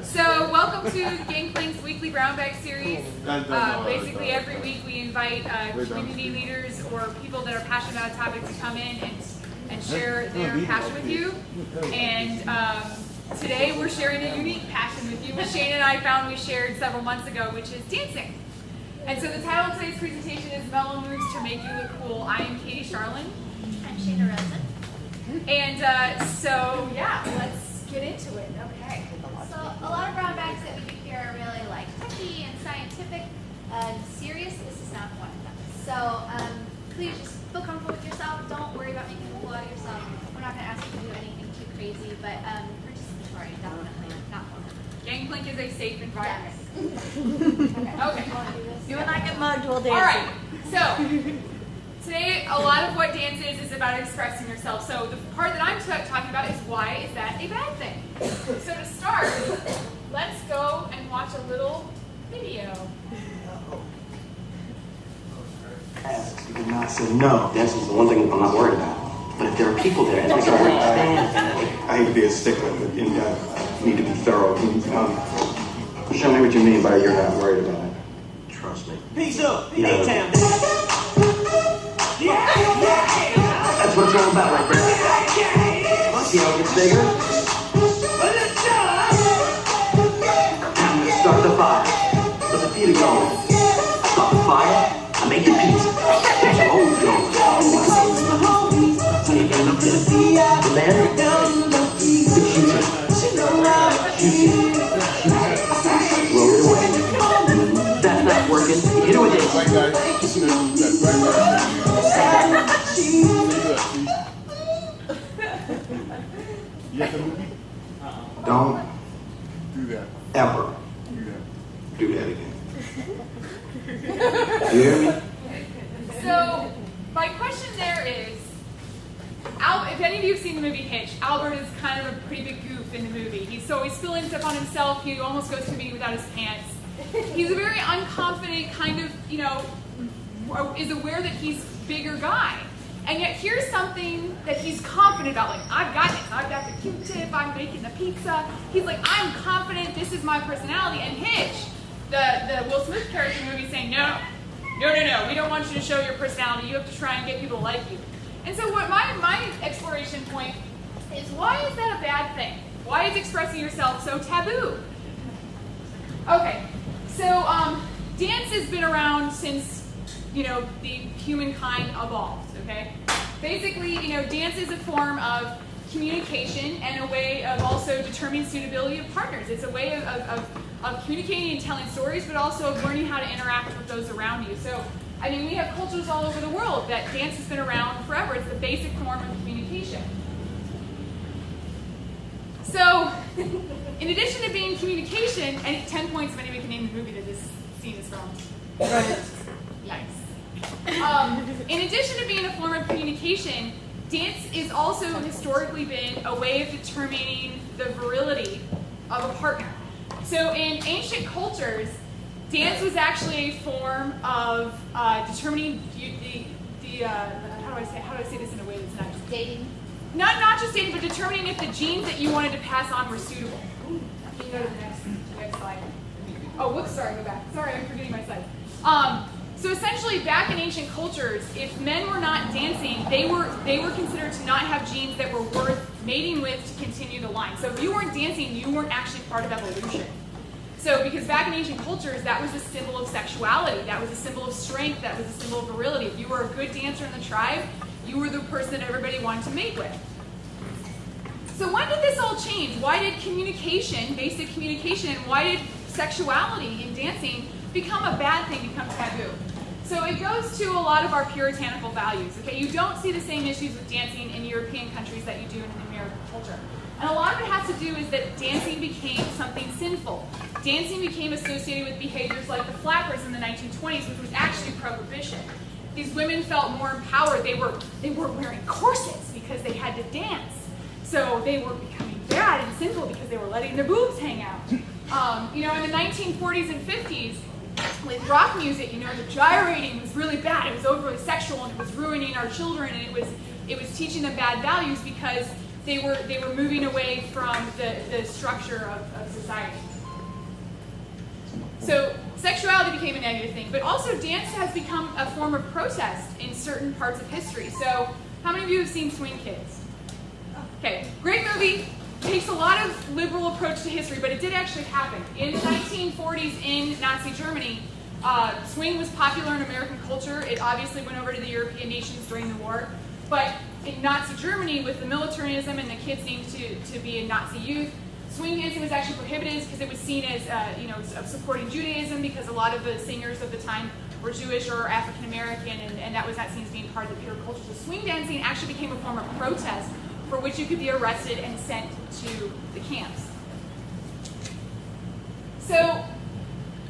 So welcome to Gangplank's weekly brown bag series. Basically every week we invite community leaders or people that are passionate about a topic to come in and share their passion with you. And today we're sharing a unique passion with you, which Shaina and I found we shared several months ago, which is dancing. And so the title of today's presentation is Mellow Moves to Make You Look Cool. I am Charland. I'm Shaina Rozen. And so yeah, let's get into it. Okay. So a lot of brown bags that we do here are really like techy and scientific and serious. This is not one of them. So please just feel comfortable with yourself. Don't worry about making a fool out of yourself. We're not going to ask you to do anything too crazy, but participatory, definitely, not fun. Gangplank is a safe environment. Okay. You and I get mugged while dancing. All right. So today, a lot of what dance is about expressing yourself. So the part that I'm talking about is why is that a bad thing? So to start, let's go and watch a little video. You did not say no. This is the one thing I'm not worried about. But if there are people there, and I hate to be a stickler, but you need to be thorough. Show me what you mean by you're not worried about it. Trust me. Peace up, Yeah. A-Town. That's what it's all about, right, Brad? See how it gets bigger? I'm gonna start the fire. Put the feet going. Start the fire. I make the pizza. Get your hoes going. So you get up there. And then, shoot it. Roll it away. That's not working. You hit it with this. Right, guys. You have the movie? Don't Do that. ever Do that. do that again. You hear me? So my question there is, if any of you have seen the movie Hitch, Albert is kind of a pretty big goof in the movie. He's always spilling stuff on himself. He almost goes to a meeting without his pants. He's a very unconfident kind of, is aware that he's a bigger guy. And yet here's something that he's confident about. Like, I've got this. I've got the Q-tip. I'm making the pizza. He's like, I'm confident. This is my personality. And Hitch, the Will Smith character in the movie, is saying, no. We don't want you to show your personality. You have to try and get people to like you. And so what my exploration point is, why is that a bad thing? Why is expressing yourself so taboo? Okay, so dance has been around since, the humankind evolved, okay? Basically, dance is a form of communication and a way of also determining suitability of partners. It's a way of communicating and telling stories, but also of learning how to interact with those around you. So, we have cultures all over the world that dance has been around forever. It's the basic form of communication. So, in addition to being communication, and 10 points if anybody can name the movie that this scene is from. Nice. In addition to being a form of communication, dance is also historically been a way of determining the virility of a partner. So in ancient cultures, dance was actually a form of determining how do I say this in a way that's not just Dating. not just dating, but determining if the genes that you wanted to pass on were suitable. You can go to the next slide. Oh, whoops, sorry, go back. Sorry, I'm forgetting my slides. So essentially, back in ancient cultures, if men were not dancing, they were considered to not have genes that were worth mating with to continue the line. So if you weren't dancing, you weren't actually part of evolution. So because back in ancient cultures, that was a symbol of sexuality, that was a symbol of strength, that was a symbol of virility. If you were a good dancer in the tribe, you were the person that everybody wanted to mate with. So when did this all change? Why did communication, basic communication, and why did sexuality in dancing become a bad thing, become taboo? So it goes to a lot of our puritanical values. Okay, you don't see the same issues with dancing in European countries that you do in American culture. And a lot of it has to do is that dancing became something sinful. Dancing became associated with behaviors like the flappers in the 1920s, which was actually prohibition. These women felt more empowered. They were wearing corsets because they had to dance. So they were becoming bad and sinful because they were letting their boobs hang out. In the 1940s and 50s, with rock music, the gyrating was really bad. It was overly sexual and it was ruining our children, and it was teaching them bad values because they were moving away from the structure of society. So sexuality became a negative thing, but also dance has become a form of protest in certain parts of history. So how many of you have seen Swing Kids? Okay, great movie. Takes a lot of liberal approach to history, but it did actually happen. In the 1940s in Nazi Germany, swing was popular in American culture. It obviously went over to the European nations during the war. But in Nazi Germany, with the militarism and the kids needing to be in Nazi youth, swing dancing was actually prohibited because it was seen as, supporting Judaism, because a lot of the singers of the time were Jewish or African American, and that was not seen as being part of the pure culture. So swing dancing actually became a form of protest for which you could be arrested and sent to the camps. So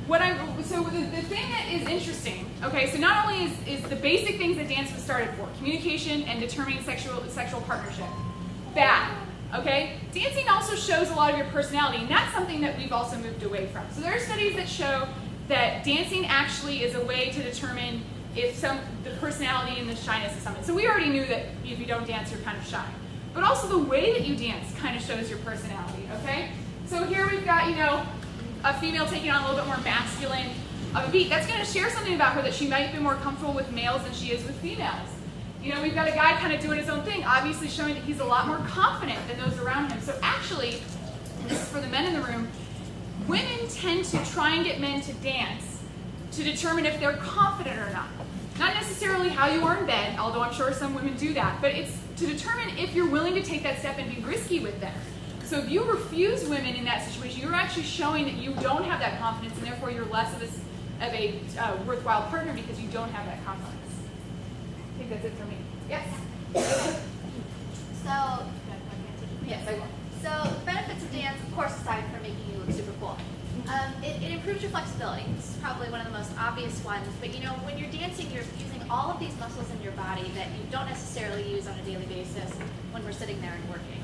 the thing that is interesting, okay, so not only is the basic things that dance was started for, communication and determining sexual partnership, bad, okay? Dancing also shows a lot of your personality, and that's something that we've also moved away from. So there are studies that show that dancing actually is a way to determine if the personality and the shyness of someone. So we already knew that if you don't dance, you're kind of shy. But also the way that you dance kind of shows your personality, okay? So here we've got, a female taking on a little bit more masculine of a beat. That's going to share something about her, that she might be more comfortable with males than she is with females. We've got a guy kind of doing his own thing, obviously showing that he's a lot more confident than those around him. So actually, this is for the men in the room, women tend to try and get men to dance to determine if they're confident or not. Not necessarily how you are in bed, although I'm sure some women do that, but it's to determine if you're willing to take that step and be risky with them. So if you refuse women in that situation, you're actually showing that you don't have that confidence, and therefore you're less of a worthwhile partner because you don't have that confidence. I think that's it for me. Yes? So, yes, I will. So the benefits of dance, of course, aside from making you look super cool, it improves your flexibility. This is probably one of the most obvious ones, but when you're dancing, you're using all of these muscles in your body that you don't necessarily use on a daily basis when we're sitting there and working.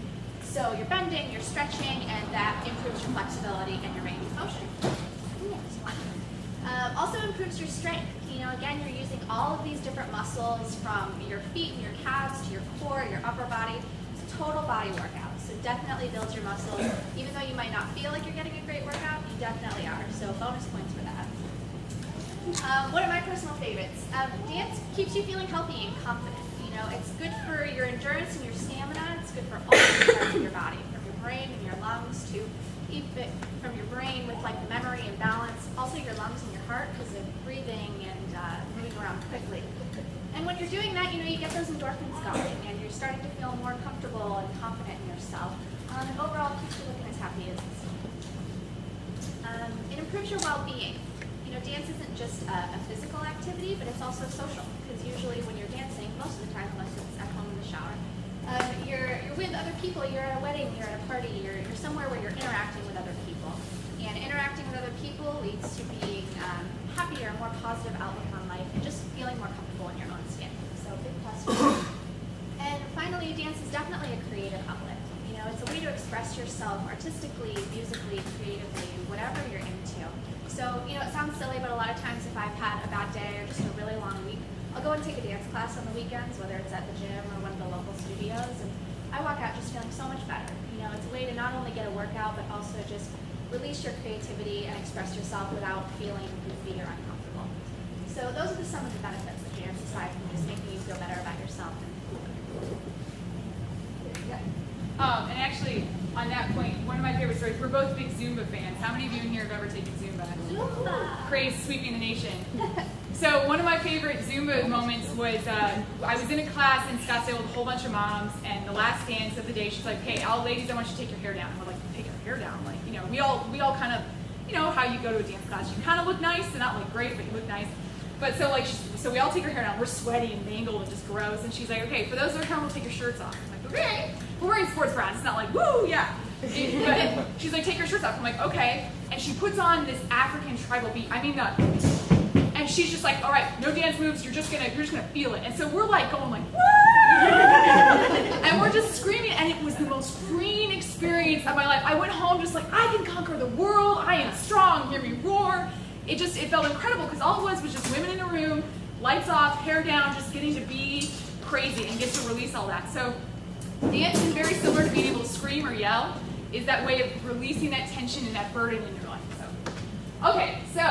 So you're bending, you're stretching, and that improves your flexibility and your range of motion. Also improves your strength. Again, you're using all of these different muscles from your feet and your calves to your core, your upper body. It's a total body workout. So definitely builds your muscles. Even though you might not feel like you're getting a great workout, you definitely are. So bonus points for that. One of my personal favorites. Dance keeps you feeling healthy and confident. It's good for your endurance and your stamina. It's good for all the parts of your body, from your brain and your lungs to even from your brain with like memory and balance. Also your lungs and your heart because of breathing and moving around quickly. And when you're doing that, you get those endorphins going and you're starting to feel more comfortable and confident in yourself. And overall, it keeps you looking as happy as possible. It improves your well-being. Dance isn't just a physical activity, but it's also social. Because usually when you're dancing, most of the time, unless it's at home in the shower, you're with other people. You're at a wedding, you're at a party, you're somewhere where you're interacting with other people. And interacting with other people leads to being happier, more positive outlook on life, and just feeling more comfortable in your own skin. So big plus. And finally, dance is definitely a creative outlet. It's a way to express yourself artistically, musically, creatively, whatever you're into. So, it sounds silly, but a lot of times if I've had a bad day or just a really long week, I'll go and take a dance class on the weekends, whether it's at the gym or one of the local studios, and I walk out just feeling so much better. It's a way to not only get a workout, but also just release your creativity and express yourself without feeling goofy or uncomfortable. So those are some of the benefits of dance, aside from just making you feel better about yourself. And actually, on that point, one of my favorite stories, we're both big Zumba fans. How many of you in here have ever taken Zumba? Zumba! Craze sweeping the nation. So one of my favorite Zumba moments was, I was in a class in Scottsdale with a whole bunch of moms, and the last dance of the day, she's like, "Hey, all ladies, I want you to take your hair down." And we're like, "Take our hair down?" Like, we all kind of, how you go to a dance class. You kind of look nice, and not like great, but you look nice. But so we all take our hair down. We're sweaty and mangled and just gross. And she's like, "Okay, for those that are comfortable, take your shirts off." I'm like, "Okay." We're wearing sports bras. It's not like, woo, yeah. But she's like, "Take your shirts off." I'm like, "Okay." And she puts on this African tribal beat. And she's just like, "All right, no dance moves. You're just gonna feel it." And so we're like going like, "Woo!" And we're just screaming. And it was the most freeing experience of my life. I went home just like, I can conquer the world. I am strong. Hear me roar. It felt incredible because all it was just women in a room, lights off, hair down, just getting to be crazy and get to release all that. So dance is very similar to being able to scream or yell, is that way of releasing that tension and that burden in your life. So Okay, so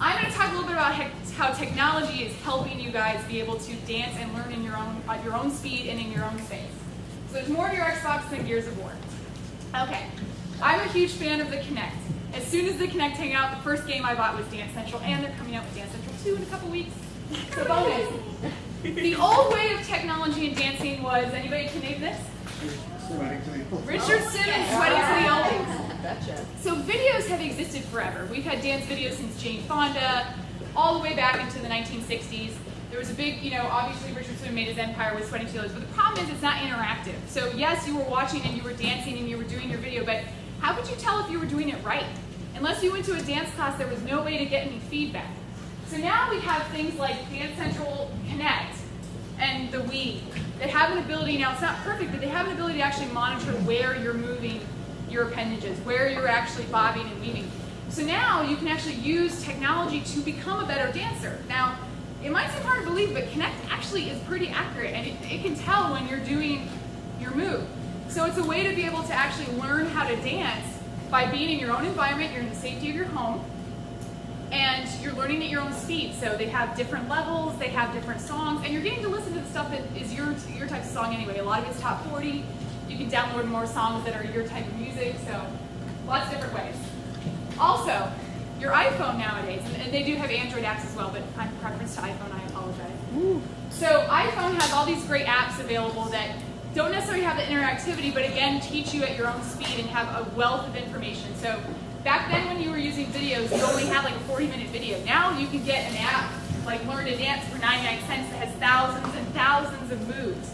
I'm going to talk a little bit about how technology is helping you guys be able to dance and learn in your own at your own speed and in your own space. So there's more to your Xbox than Gears of War. Okay, I'm a huge fan of the Kinect. As soon as the Kinect came out, the first game I bought was Dance Central, and they're coming out with Dance Central 2 in a couple weeks. So bonus. The old way of technology and dancing was, anybody can name this? Richard Simmons, Sweating to the Oldies. Gotcha. So videos have existed forever. We've had dance videos since Jane Fonda, all the way back into the 1960s. There was a big, obviously Richard Simmons made his empire with Sweating to the Oldies, but the problem is it's not interactive. So yes, you were watching and you were dancing and you were doing your video, but how could you tell if you were doing it right? Unless you went to a dance class, there was no way to get any feedback. So now we have things like Dance Central Connect and the Wii that have an ability, now it's not perfect, but they have an ability to actually monitor where you're moving your appendages, where you're actually bobbing and weaving. So now you can actually use technology to become a better dancer. Now, it might seem hard to believe, but Kinect actually is pretty accurate, and it can tell when you're doing your move. So it's a way to be able to actually learn how to dance by being in your own environment, you're in the safety of your home, and you're learning at your own speed. So they have different levels, they have different songs, and you're getting to listen to the stuff that is your type of song anyway. A lot of it's top 40. You can download more songs that are your type of music, so lots of different ways. Also, your iPhone nowadays, and they do have Android apps as well, but I'm preference to iPhone, I apologize. Ooh. So iPhone has all these great apps available that don't necessarily have the interactivity, but again, teach you at your own speed and have a wealth of information. So back then when you were using videos, you only had like a 40-minute video. Now you can get an app like Learn to Dance for 99 cents that has thousands and thousands of moves.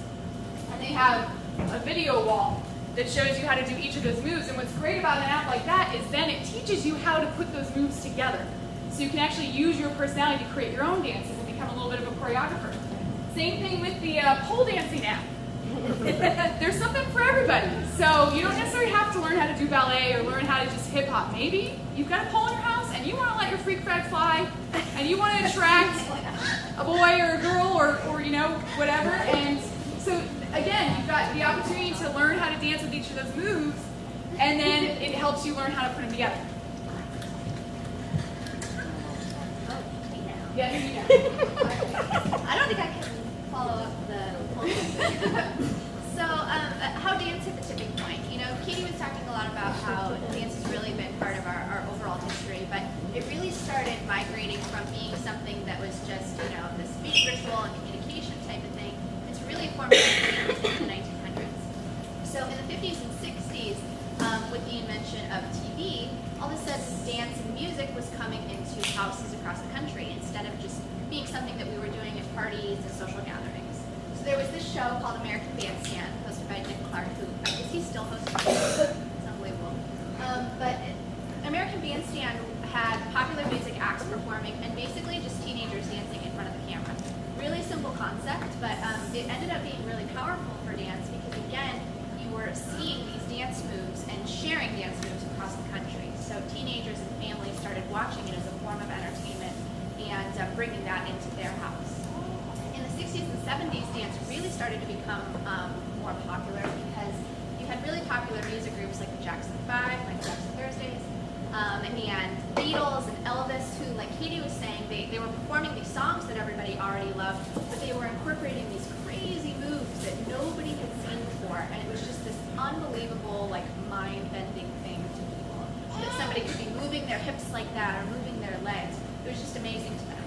And they have a video wall that shows you how to do each of those moves. And what's great about an app like that is then it teaches you how to put those moves together. So you can actually use your personality to create your own dances and become a little bit of a choreographer. Same thing with the pole dancing app. There's something for everybody. So you don't necessarily have to learn how to do ballet or learn how to just hip hop. Maybe you've got a pole in your house and you want to let your freak flag fly and you want to attract a boy or a girl or whatever. And so again, you've got the opportunity to learn how to dance with each of those moves, and then it helps you learn how to put them together. Yeah, here you go. I don't think I can follow up the whole thing. So, how dance hit the tipping point? Katie was talking a lot about how dance has really been part of our overall history, but it really started migrating from being something that was just, this speech ritual and communication type of thing, into really a form of entertainment in the 1900s. So in the 50s and 60s, with the invention of TV, all of a sudden dance and music was coming into houses across the country instead of just being something that we were doing at parties and social gatherings. So there was this show called American Bandstand, hosted by Nick Clark, who I guess he's still hosting. It's unbelievable. But American Bandstand had popular music acts performing and basically just teenagers dancing in front of the camera. Really simple concept, but it ended up being really powerful for dance because, again, you were seeing these dance moves and sharing dance moves across the country. So teenagers and families started watching it as a form of entertainment and bringing that into their house. In the 60s and 70s, dance really started to become more popular because you had really popular music groups like the Jackson 5, like Jackson Thursdays, and Beatles and Elvis, who, like Katie was saying, they were performing these songs that everybody already loved, but they were incorporating these crazy moves that nobody had seen before, and it was just this unbelievable, mind-bending thing to people. That somebody could be moving their hips like that or moving their legs. It was just amazing to them.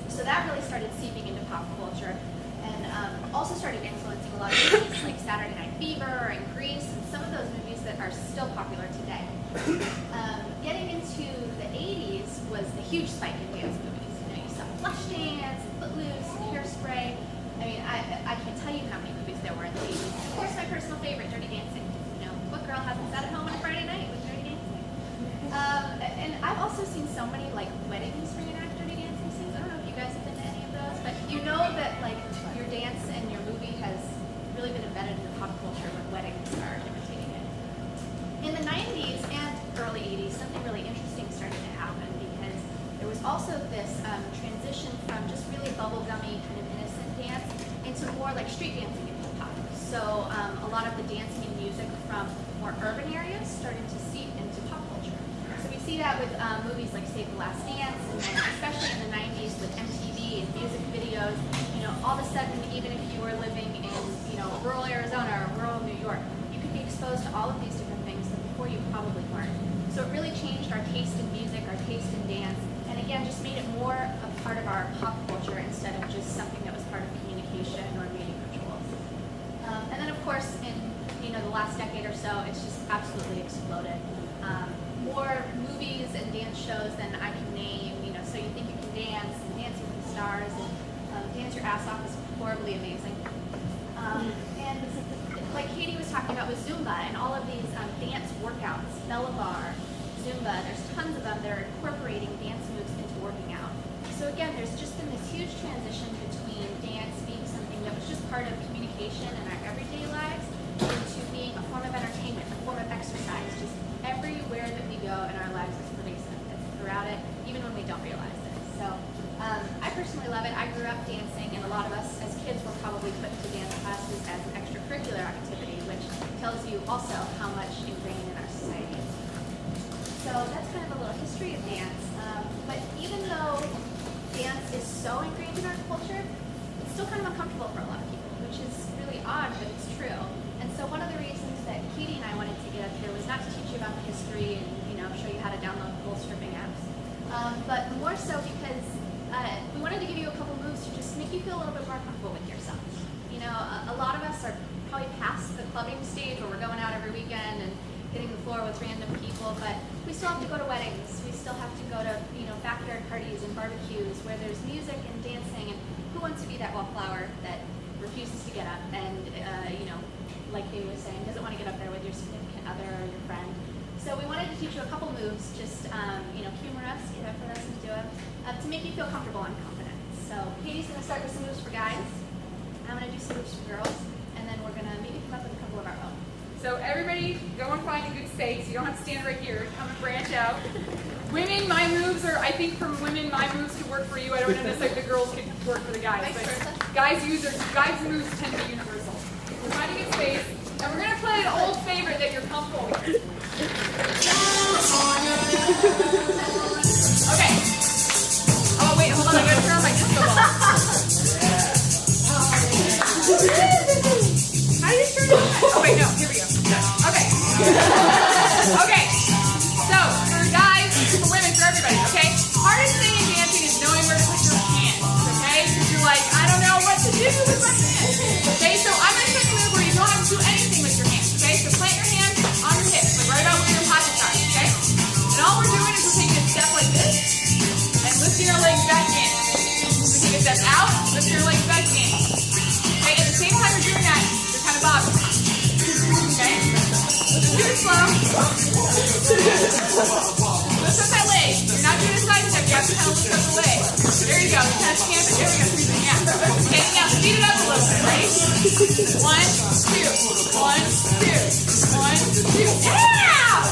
So that really started seeping into pop culture and also started influencing a lot of movies like Saturday Night Fever and Grease and some of those movies that are still popular today. Getting into the 80s was the huge spike in dance movies. You saw Flashdance, and Footloose, and Hairspray. I mean, I can't tell you how many movies there were in the 80s. Of course, my personal favorite, Dirty Dancing. What girl hasn't sat at home on a Friday night with Dirty Dancing? And I've also seen so many weddings reenact Dirty Dancing scenes. I don't know if you guys have been to any of those, but you know that your dance and your movie has really been embedded in the pop culture when weddings are imitating it. In the 90s and early 80s, something really interesting started to happen because there was also this transition from just really bubblegummy kind of innocent dance into more like street dancing and hip hop. So a lot of the dancing and music from more urban areas started to seep into pop culture. So we see see that with movies like Save the Last Dance, and then especially in the 90s with MTV and music videos. You know, all of a sudden, even if you were living in, you know, rural Arizona or rural New York, you could be exposed to all of these different things that before you probably weren't. So it really changed our taste in music, our taste in dance, and again, just made it more a part of our pop culture instead of just something that was part of communication or meeting rituals. And then, of course, in the last decade or so, it's just absolutely exploded. More movies and dance shows than I can name. You know, so you think you can dance, and Dancing with the Stars, and dance your ass off is horribly amazing. And like Katie was talking about with Zumba and all of these dance workouts, Mellow, Zumba, there's tons of them that are incorporating dance moves into working out. So again, there's just been this huge transition between dance being something that was just part of communication in our everyday lives into being a form of entertainment, a form of exercise. Just everywhere that we go in our lives is pervasive. It's throughout it, even when we don't realize it. So I personally love it. I grew up dancing, and a lot of us as kids were probably put into dance classes as an extracurricular activity, which tells you also how much ingrained in our society it is. So that's kind of a little history of dance. But even though dance is so ingrained in our culture, it's still kind of uncomfortable for a lot of people, which is really odd, but it's true. And so one of the reasons that Katie and I wanted to get up here was not to teach you about the history and, you know, show you how to download full stripping apps, but more so because we wanted to give you a couple moves to just make you feel a little bit more comfortable with yourself. You know, a lot of us are probably past the clubbing stage where we're going out every weekend and hitting the floor with random people, but we still have to go to weddings. We still have to go to, you know, backyard parties and barbecues where there's music and dancing, and who wants to be that wallflower that refuses to get up and, you know, like Katie was saying, doesn't want to get up there with your significant other or your friend. So we wanted to teach you a couple moves, just, you know, humor us, get up for us and do it, to make you feel comfortable and confident. So Katie's going to start with some moves for guys. I'm going to do some moves for girls, and then we're going to maybe come up with a couple of our own. So everybody, go and find a good space. You don't have to stand right here. Come and branch out. Women, my moves are, I think for women, my moves could work for you. I don't know necessarily the girls could work for the guys. Vice versa. But guys' moves tend to be universal. We're finding a good space, and we're going to play an old favorite that you're comfortable with. Okay. Oh, wait, hold on. I got to turn on my disco ball. How do you turn it on? Oh, wait, no. Here we go. Okay. Okay. So, for guys, for women, for everybody, okay? Hardest thing in dancing is knowing where to put your hands, okay? Because you're like, I don't know what to do with my hands. Okay, so I'm going to take a move where you don't have to do anything with your hands, okay? So plant your hands on your hips, like right about where your pockets are, okay? And all we're doing is we're taking a step like this and lifting our legs back in. We take a step out, lifting our legs back in. Okay, at the same time you're doing that, you're kind of bobbing. Okay? Let's do it slow. Lift up that leg. You're not doing a side step, you have to kind of lift up the leg. There you go. You kind of camp it. There we go. Yeah. Okay, now speed it up a little bit. Ready? 1, 2. 1, 2. 1, 2. Yeah!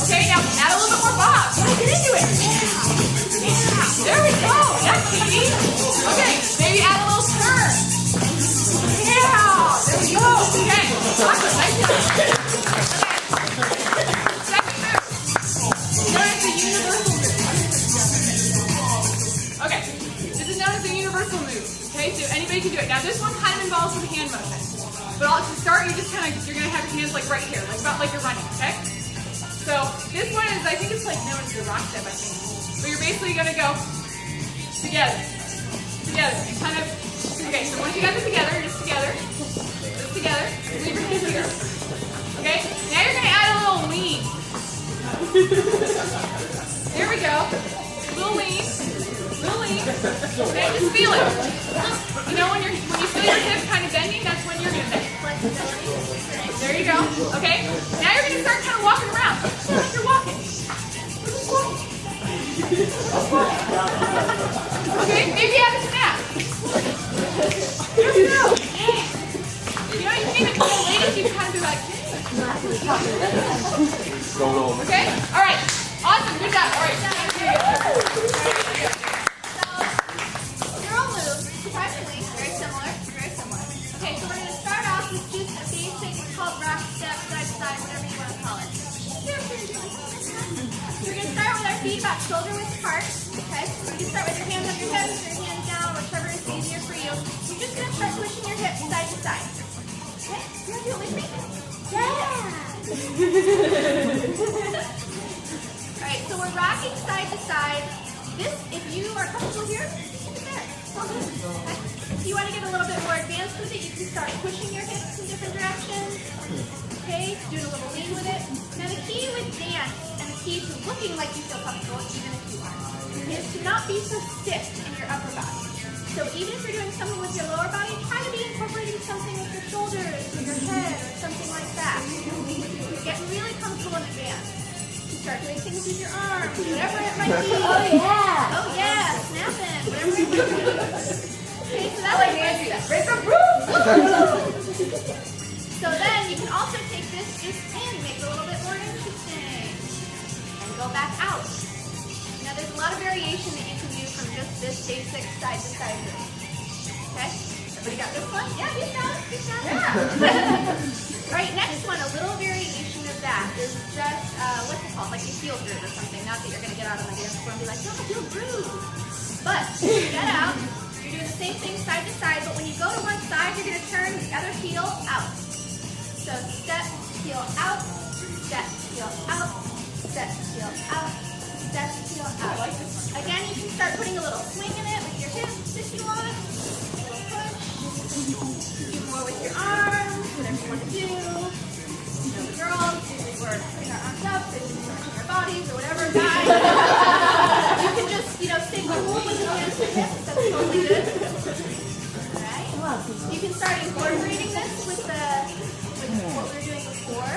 Okay, now add a little bit more bob. Get into it. Yeah. There we go. That's Katie. Okay, maybe add a little turn. Yeah. There we go. Okay. Awesome. Nice job. Okay. Second move. Known as the universal move. Okay. This is known as the universal move. Okay, so anybody can do it. Now this one kind of involves some hand motion. But to start, you're going to have your hands like right here, like about like you're running, okay? So this one is, I think it's like known as the rock step, I think. But you're basically going to go together. And kind of, okay, so once you got this together, just together. Leave your hands here. Okay, now you're going to add a little lean. There we go. Little lean. Okay, just feel it. You know, when you feel your hip kind of bending, that's when you're going to bend. There you go. Okay, now you're going to start kind of walking around. Feel like you're walking. Okay, maybe add a snap. There we go. You know, you can even tell ladies, you kind of be like, okay? All right. Awesome. Good job. All right. Girl moves, surprisingly, very similar. Okay, so we're going to start off with just a basic, it's called rock step, side to side, whatever you want to call it. feet about shoulder width apart. Okay? So you can start with your hands on your hips or your hands down, whichever is easier for you. You're just going to start pushing your hips side to side. Okay? You want to do it with me? Yeah! Alright, so we're rocking side to side. This, if you are comfortable here, keep it there. It's all good. Okay? If you want to get a little bit more advanced with it, you can start pushing your hips in different directions. Okay? Doing a little lean with it. Now the key with dance, and the key to looking like you feel comfortable, even if you aren't, is to not be so stiff in your upper body. So even if you're doing something with your lower body, try to be incorporating something with your shoulders or your head or something like that. Get really comfortable in advance. Start doing things with your arms, whatever it might be. Oh yeah. Oh yeah, snapping, whatever it might be. Okay, so that's like Nancy. Raise the roof! So then you can also take this just in, make it a little bit more interesting. And go back out. Now there's a lot of variation that you can do from just this basic side to side move. Okay? Everybody got this one? Yeah, you got it. You got it. Yeah. Alright, next one, a little variation of that is just, what's it called? Like a heel groove or something. Not that you're going to get out on the dance floor and be like, no, I feel groove. But get out. You're doing the same thing side to side, but when you go to one side, you're going to turn the other heel out. So step, heel out, step, heel out, step, heel out, step, heel out. I like this one. Again, you can start putting a little swing in it with your hips if you want. A little push. Do more with your arms, whatever you want to do. You know, the girls, usually we're putting our arms up, they're just pushing our bodies or whatever. Guys, you can just, stay cool with the hands and hips. That's totally good. Alright? You can start incorporating this with what we were doing before.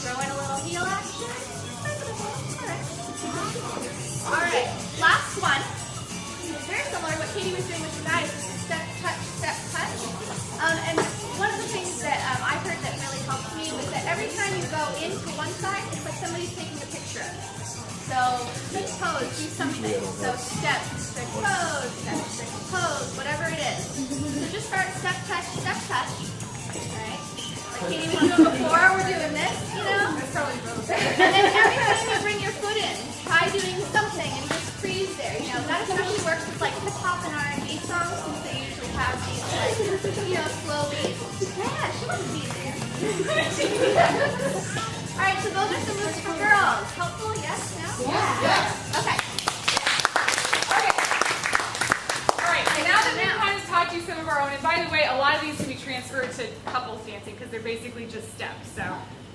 Throw in a little heel action. Alright, last one. Very similar to what Katie was doing with you guys. Step, touch, step, touch. And one of the things that I heard that really helped me was that every time you go into one side, it's like somebody's taking a picture of it. So, switch pose, do something. So, step, switch pose, step, switch pose, whatever it is. So just start step, touch, alright? Like Katie was doing before, we're doing this, That's probably both. And then every time you bring your foot in, try doing something and just freeze there. That especially works with like hip hop and R&B songs since they usually have these like, slow beats. Yeah, she wants to be there. Alright, so those are some moves for girls. Helpful, yes, no? Yeah. Okay. Alright, so now that we've kind of taught you some of our own, and by the way, a lot of these can be transferred to couples dancing because they're basically just steps. So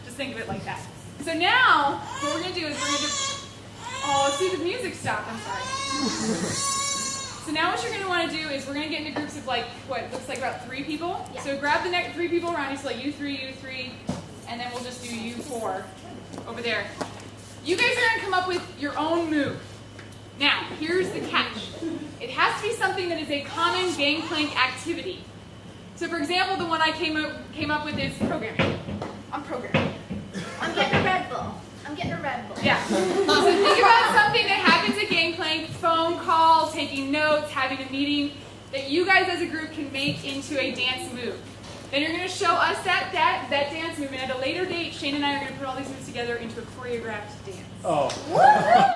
just think of it like that. So now, what we're going to do is we're going to see the music stopped. I'm sorry. So now what you're going to want to do is we're going to get into groups of like, what looks like about 3 people. Yeah. So grab the next 3 people around you, so like you 3, and then we'll just do you 4 over there. You guys are going to come up with your own move. Now, here's the catch. It has to be something that is a common gangplank activity. So for example, the one I came up with is programming. I'm programming. I'm getting a Red Bull. Yeah. So think about something that happens at gangplank, phone call, taking notes, having a meeting, that you guys as a group can make into a dance move. Then you're going to show us that dance move, and at a later date, Shane and I are going to put all these moves together into a choreographed dance. Oh.